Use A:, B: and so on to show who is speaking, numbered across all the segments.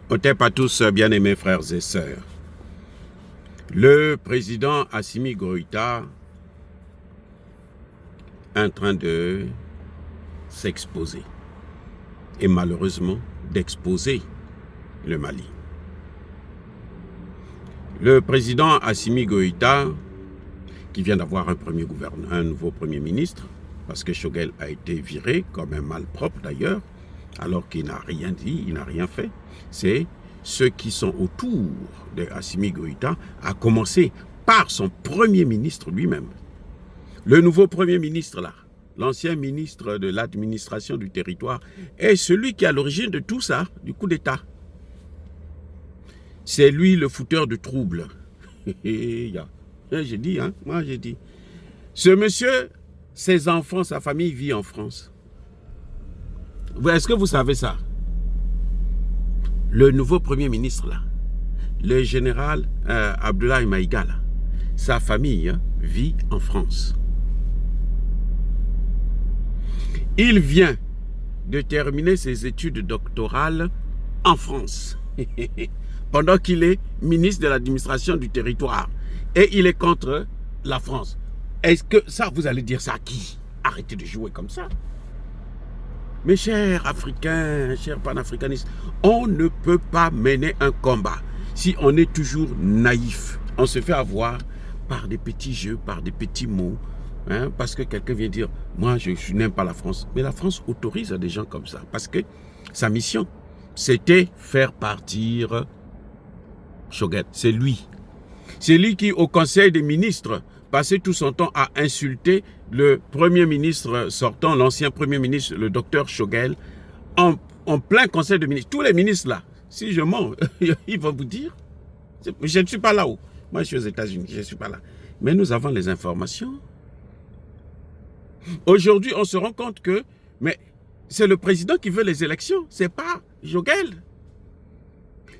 A: Otep à tous, bien-aimés frères et sœurs. Le président Assimi Goïta est en train de s'exposer et malheureusement d'exposer le Mali. Le président Assimi Goïta, qui vient d'avoir un nouveau premier ministre, parce que Choguel a été viré comme un malpropre d'ailleurs, alors qu'il n'a rien dit, il n'a rien fait. C'est ceux qui sont autour de Assimi Goïta, à commencer par son premier ministre lui-même. Le nouveau premier ministre là, l'ancien ministre de l'administration du territoire, est celui qui est à l'origine de tout ça, du coup d'État. C'est lui le fouteur de troubles. J'ai dit, hein, moi j'ai dit. Ce monsieur, ses enfants, sa famille vit en France. Est-ce que vous savez ça? Le nouveau premier ministre là, le général Abdoulaye Maïga là, sa famille vit en France. Il vient de terminer ses études doctorales en France, pendant qu'il est ministre de l'administration du territoire. Et il est contre la France. Est-ce que ça, vous allez dire ça à qui? Arrêtez de jouer comme ça. Mes chers Africains, chers panafricanistes, on ne peut pas mener un combat si on est toujours naïf. On se fait avoir par des petits jeux, par des petits mots, hein, parce que quelqu'un vient dire « moi, je n'aime pas la France ». Mais la France autorise à des gens comme ça, parce que sa mission, c'était faire partir Choguel. C'est lui. C'est lui qui, au Conseil des ministres, passait tout son temps à insulter le premier ministre sortant, l'ancien premier ministre, le docteur Choguel, en plein conseil de ministres. Tous les ministres là, si je mens, ils vont vous dire, je ne suis pas là-haut. Moi, je suis aux États-Unis, je ne suis pas là. Mais nous avons les informations. Aujourd'hui, on se rend compte que, mais c'est le président qui veut les élections, c'est pas Choguel.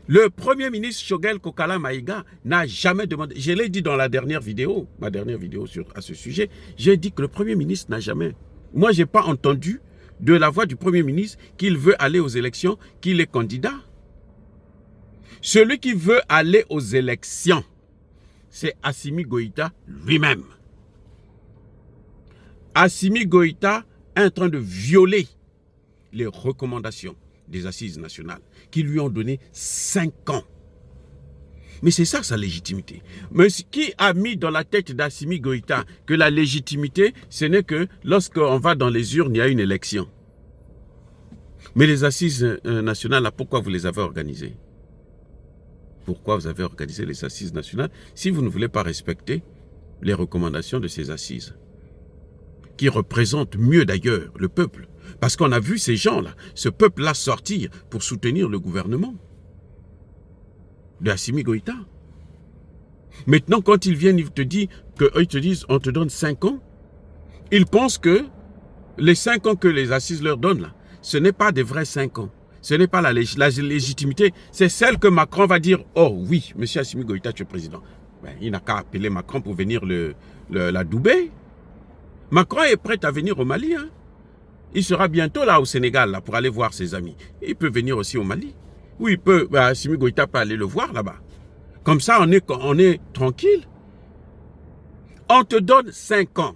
A: Le premier ministre Choguel Kokala Maïga n'a jamais demandé, je l'ai dit dans la dernière vidéo, ma dernière vidéo à ce sujet, j'ai dit que le premier ministre n'a jamais. Moi, je n'ai pas entendu de la voix du premier ministre qu'il veut aller aux élections, qu'il est candidat. Celui qui veut aller aux élections, c'est Assimi Goïta lui-même. Assimi Goïta est en train de violer les recommandations des assises nationales, qui lui ont donné 5 ans. Mais c'est ça sa légitimité. Mais qui a mis dans la tête d'Assimi Goïta que la légitimité, ce n'est que lorsqu'on va dans les urnes, il y a une élection. Mais les assises nationales, là, pourquoi vous les avez organisées? Pourquoi vous avez organisé les assises nationales si vous ne voulez pas respecter les recommandations de ces assises, qui représentent mieux d'ailleurs le peuple? Parce qu'on a vu ces gens-là, ce peuple-là sortir pour soutenir le gouvernement de Assimi Goïta. Maintenant, quand ils viennent, ils te disent, on te donne 5 ans. Ils pensent que les 5 ans que les assises leur donnent, là, ce n'est pas des vrais 5 ans. Ce n'est pas la légitimité. C'est celle que Macron va dire, oh oui, monsieur Assimi Goïta, tu es président. Ben, il n'a qu'à appeler Macron pour venir l'adouber. Macron est prêt à venir au Mali, hein. Il sera bientôt là au Sénégal là, pour aller voir ses amis. Il peut venir aussi au Mali. Oui, il peut. Assimi Goïta peut aller le voir là-bas. Comme ça, on est tranquille. On te donne 5 ans.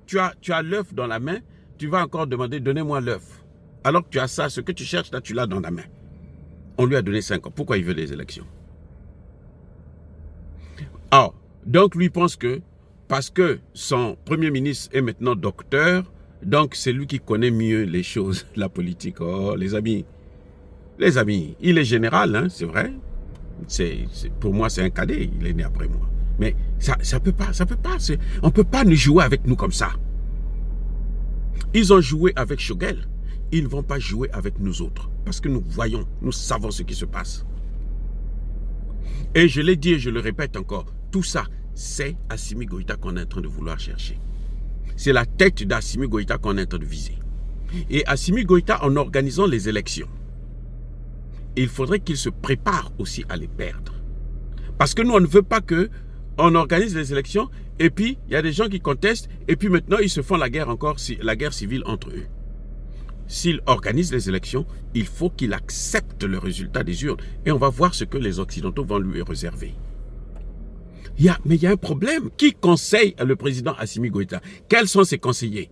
A: Tu as l'œuf dans la main. Tu vas encore demander, donnez-moi l'œuf. Alors que tu as ça, ce que tu cherches là, tu l'as dans la main. On lui a donné 5 ans. Pourquoi il veut les élections? Alors, donc lui pense que, parce que son premier ministre est maintenant docteur, donc, c'est lui qui connaît mieux les choses, la politique. Oh, les amis, il est général, hein, c'est vrai. Pour moi, c'est un cadet, il est né après moi. Mais ça peut pas. On ne peut pas nous jouer avec nous comme ça. Ils ont joué avec Choguel, ils ne vont pas jouer avec nous autres. Parce que nous voyons, nous savons ce qui se passe. Et je l'ai dit et je le répète encore, tout ça, c'est Assimi Goïta qu'on est en train de vouloir chercher. C'est la tête d'Assimi Goïta qu'on est en train de viser. Et Assimi Goïta, en organisant les élections, il faudrait qu'il se prépare aussi à les perdre. Parce que nous, on ne veut pas qu'on organise les élections et puis il y a des gens qui contestent et puis maintenant ils se font la guerre encore, la guerre civile entre eux. s'il organise les élections, il faut qu'il accepte le résultat des urnes. Et on va voir ce que les Occidentaux vont lui réserver. Mais il y a un problème. Qui conseille le président Assimi Goïta? Quels sont ses conseillers?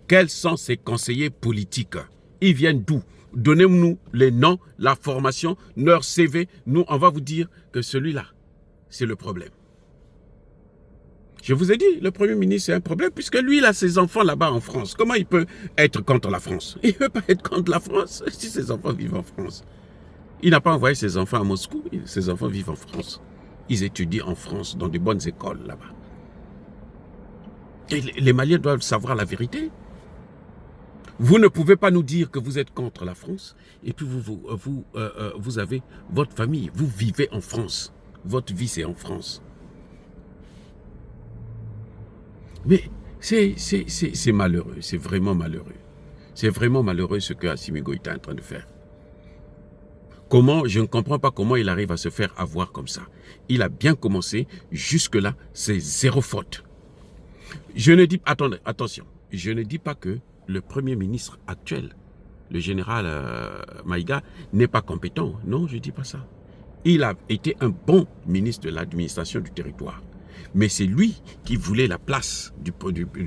A: Quels sont ses conseillers politiques? Ils viennent d'où? Donnez-nous les noms, la formation, leur CV. Nous, on va vous dire que celui-là, c'est le problème. Je vous ai dit, le Premier ministre, c'est un problème, puisque lui, il a ses enfants là-bas en France. Comment il peut être contre la France? Il ne peut pas être contre la France si ses enfants vivent en France. Il n'a pas envoyé ses enfants à Moscou, ses enfants vivent en France. Ils étudient en France, dans de bonnes écoles là-bas. Et les Maliens doivent savoir la vérité. Vous ne pouvez pas nous dire que vous êtes contre la France, et puis vous avez votre famille, vous vivez en France. Votre vie, c'est en France. Mais c'est malheureux, c'est vraiment malheureux. C'est vraiment malheureux ce que Assimi Goïta est en train de faire. Comment, je ne comprends pas comment il arrive à se faire avoir comme ça. Il a bien commencé, jusque-là, c'est zéro faute. Je ne dis, attendez, attention, je ne dis pas que le Premier ministre actuel, le général Maïga, n'est pas compétent. Non, je ne dis pas ça. Il a été un bon ministre de l'administration du territoire. Mais c'est lui qui voulait la place du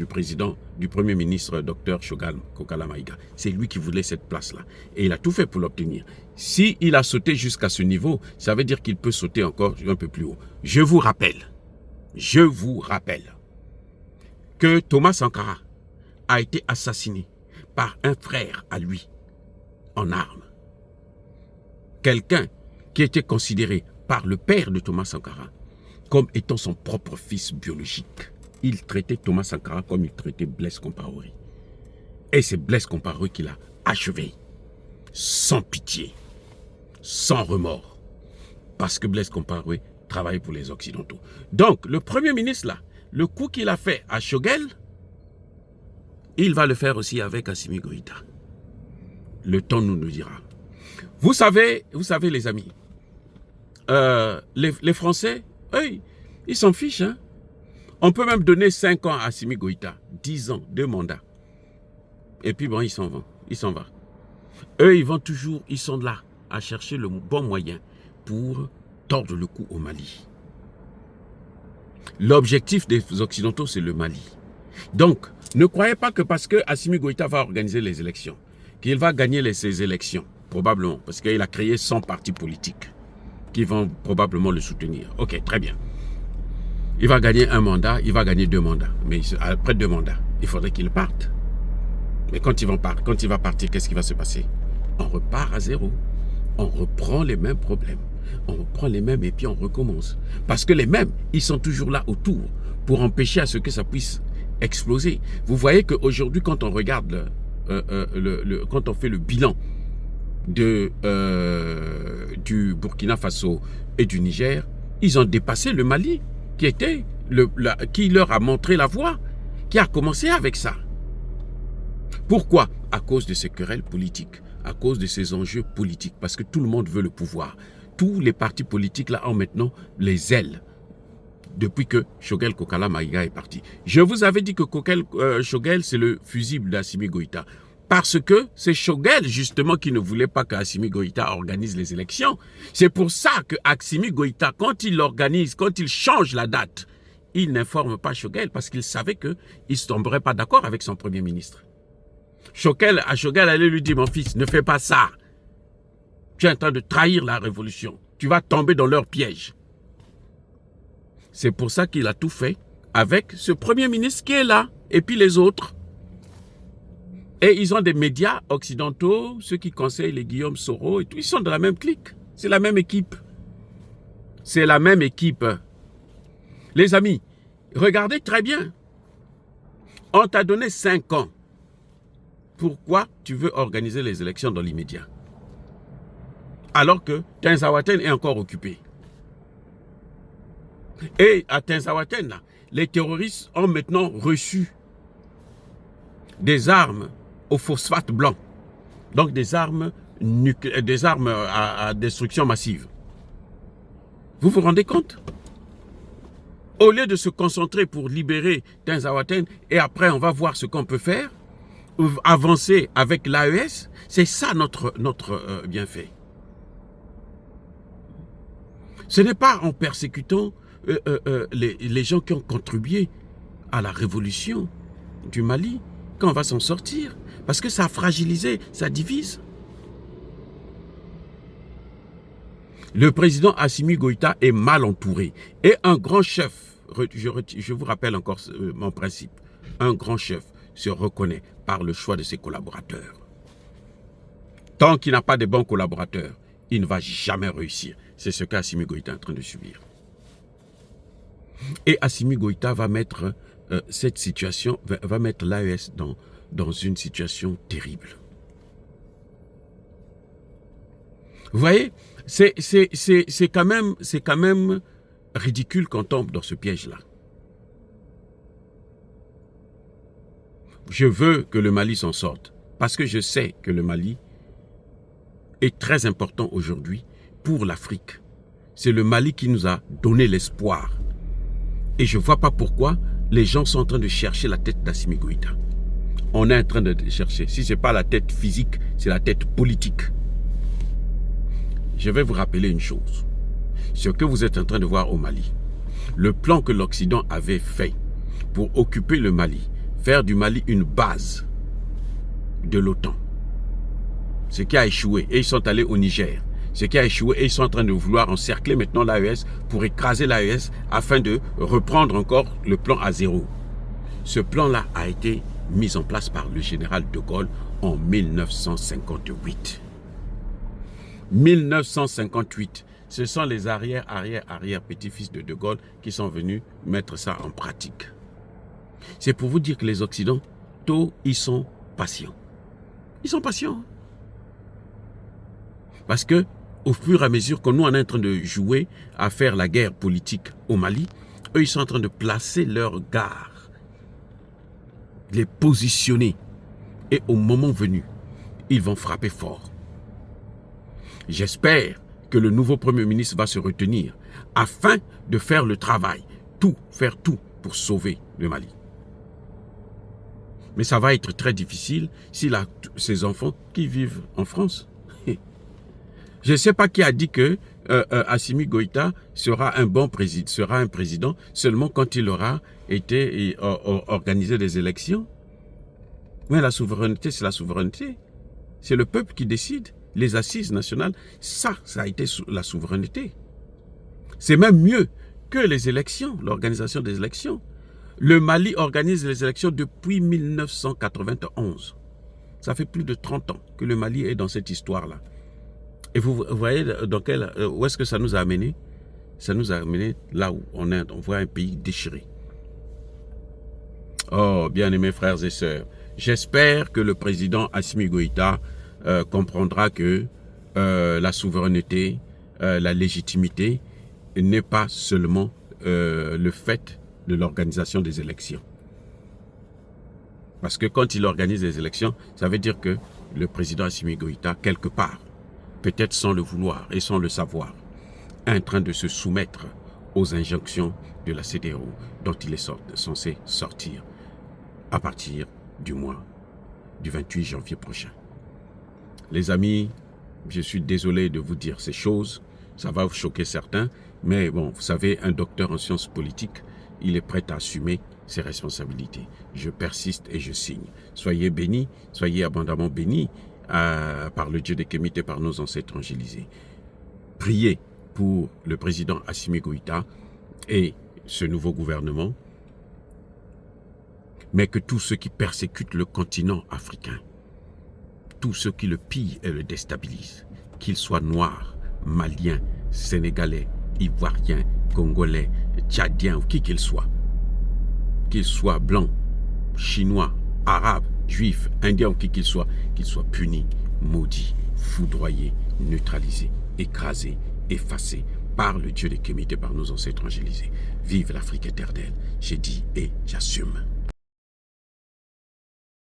A: président, du Premier ministre, Dr Shogal Kokala Maïga. C'est lui qui voulait cette place-là. Et il a tout fait pour l'obtenir. S'il a sauté jusqu'à ce niveau, ça veut dire qu'il peut sauter encore un peu plus haut. Je vous rappelle que Thomas Sankara a été assassiné par un frère à lui, en armes. Quelqu'un qui était considéré par le père de Thomas Sankara comme étant son propre fils biologique. Il traitait Thomas Sankara comme il traitait Blaise Compaoré. Et c'est Blaise Compaoré qui l'a achevé, sans pitié, sans remords, parce que Blaise Compaoré travaillait pour les Occidentaux. Donc, le Premier ministre, là, le coup qu'il a fait à Choguel, il va le faire aussi avec Assimi Goïta. Le temps nous le dira. Vous savez les amis, les Français, eux, ils s'en fichent. Hein? On peut même donner 5 ans à Assimi Goïta, 10 ans, 2 mandats. Et puis bon, ils s'en vont. Eux, ils sont là à chercher le bon moyen pour tordre le cou au Mali. L'objectif des Occidentaux, c'est le Mali. Donc, ne croyez pas que parce que Assimi Goïta va organiser les élections, qu'il va gagner ces élections, probablement, parce qu'il a créé 100 partis politiques qui vont probablement le soutenir. Ok, très bien. Il va gagner un mandat, il va gagner 2 mandats. Mais après 2 mandats, il faudrait qu'il parte. Mais quand il va partir, qu'est-ce qui va se passer? On repart à zéro. On reprend les mêmes problèmes. On reprend les mêmes et puis on recommence. Parce que les mêmes, ils sont toujours là autour pour empêcher à ce que ça puisse exploser. Vous voyez qu'aujourd'hui, quand on regarde, quand on fait le bilan du Burkina Faso et du Niger, ils ont dépassé le Mali, qui leur a montré la voie, qui a commencé avec ça. Pourquoi? À cause de ces querelles politiques, à cause de ces enjeux politiques, parce que tout le monde veut le pouvoir. Tous les partis politiques là ont maintenant les ailes, depuis que Choguel Kokala Maïga est parti. Je vous avais dit que Choguel, c'est le fusible d'Assimi Goïta. Parce que c'est Choguel, justement, qui ne voulait pas qu'Assimi Goïta organise les élections. C'est pour ça que Assimi Goïta, quand il change la date, il n'informe pas Choguel, parce qu'il savait qu'il ne tomberait pas d'accord avec son Premier ministre. Choguel allait lui dire, mon fils, ne fais pas ça. Tu es en train de trahir la révolution. Tu vas tomber dans leur piège. C'est pour ça qu'il a tout fait avec ce Premier ministre qui est là, et puis les autres. Et ils ont des médias occidentaux, ceux qui conseillent les Guillaume Soro et tout, ils sont de la même clique. C'est la même équipe. C'est la même équipe. Les amis, regardez très bien. On t'a donné 5 ans. Pourquoi tu veux organiser les élections dans l'immédiat? Alors que Tinzaouaten est encore occupé. Et à Tinzaouaten, là, les terroristes ont maintenant reçu des armes au phosphate blanc. Donc des armes à destruction massive. Vous vous rendez compte? Au lieu de se concentrer pour libérer Tinzaouaten, et après on va voir ce qu'on peut faire, avancer avec l'AES, c'est ça notre bienfait. Ce n'est pas en persécutant les gens qui ont contribué à la révolution du Mali qu'on va s'en sortir. Parce que ça a fragilisé, ça divise. Le président Assimi Goïta est mal entouré. Et un grand chef, je vous rappelle encore mon principe, un grand chef se reconnaît par le choix de ses collaborateurs. Tant qu'il n'a pas de bons collaborateurs, il ne va jamais réussir. C'est ce qu'Assimi Goïta est en train de subir. Et Assimi Goïta va mettre cette situation, va mettre l'AES dans une situation terrible. Vous voyez, c'est quand même ridicule qu'on tombe dans ce piège-là. Je veux que le Mali s'en sorte, parce que je sais que le Mali est très important aujourd'hui pour l'Afrique. C'est le Mali qui nous a donné l'espoir. Et je ne vois pas pourquoi les gens sont en train de chercher la tête d'Assimi Goïta. On est en train de chercher. Si ce n'est pas la tête physique, c'est la tête politique. Je vais vous rappeler une chose. Ce que vous êtes en train de voir au Mali, le plan que l'Occident avait fait pour occuper le Mali, faire du Mali une base de l'OTAN, ce qui a échoué, et ils sont allés au Niger, ce qui a échoué, et ils sont en train de vouloir encercler maintenant l'AES pour écraser l'AES afin de reprendre encore le plan à zéro. Ce plan-là a été mis en place par le général de Gaulle en 1958. 1958, ce sont les arrière petits-fils de Gaulle qui sont venus mettre ça en pratique. C'est pour vous dire que les Occidentaux, ils sont patients. Ils sont patients. Parce que, au fur et à mesure que nous, on est en train de jouer à faire la guerre politique au Mali, eux, ils sont en train de placer leurs gares, les positionner. Et au moment venu, ils vont frapper fort. J'espère que le nouveau Premier ministre va se retenir afin de faire le travail, faire tout pour sauver le Mali. Mais ça va être très difficile s'il a ses enfants qui vivent en France. Je ne sais pas qui a dit que Assimi Goïta sera un bon président, sera un président seulement quand il aura été organisé des élections. Mais la souveraineté, c'est la souveraineté. C'est le peuple qui décide. Les assises nationales, ça a été la souveraineté. C'est même mieux que les élections, l'organisation des élections. Le Mali organise les élections depuis 1991. Ça fait plus de 30 ans que le Mali est dans cette histoire-là. Et vous voyez où est-ce que ça nous a amené? Ça nous a amené là où on voit un pays déchiré. Oh, bien-aimés frères et sœurs, j'espère que le président Assimi Goïta comprendra que la souveraineté, la légitimité n'est pas seulement le fait de l'organisation des élections. Parce que quand il organise les élections, ça veut dire que le président Assimi Goïta, quelque part, peut-être sans le vouloir et sans le savoir, est en train de se soumettre aux injonctions de la CEDEAO dont il est censé sortir à partir du mois du 28 janvier prochain. Les amis, je suis désolé de vous dire ces choses, ça va vous choquer certains, mais bon, vous savez, un docteur en sciences politiques, il est prêt à assumer ses responsabilités. Je persiste et je signe. Soyez bénis, soyez abondamment bénis par le Dieu des Kémites et par nos ancêtres angélisés. Priez pour le président Assimi Goïta et ce nouveau gouvernement, mais que tous ceux qui persécutent le continent africain, tous ceux qui le pillent et le déstabilisent, qu'ils soient noirs, maliens, sénégalais, ivoiriens, congolais, tchadiens ou qui qu'ils soient blancs, chinois, arabes, juifs, indiens ou qui qu'ils soient punis, maudits, foudroyés, neutralisés, écrasés, effacés par le Dieu des Kémites et par nos ancêtres angélisés. Vive l'Afrique éternelle, j'ai dit et j'assume.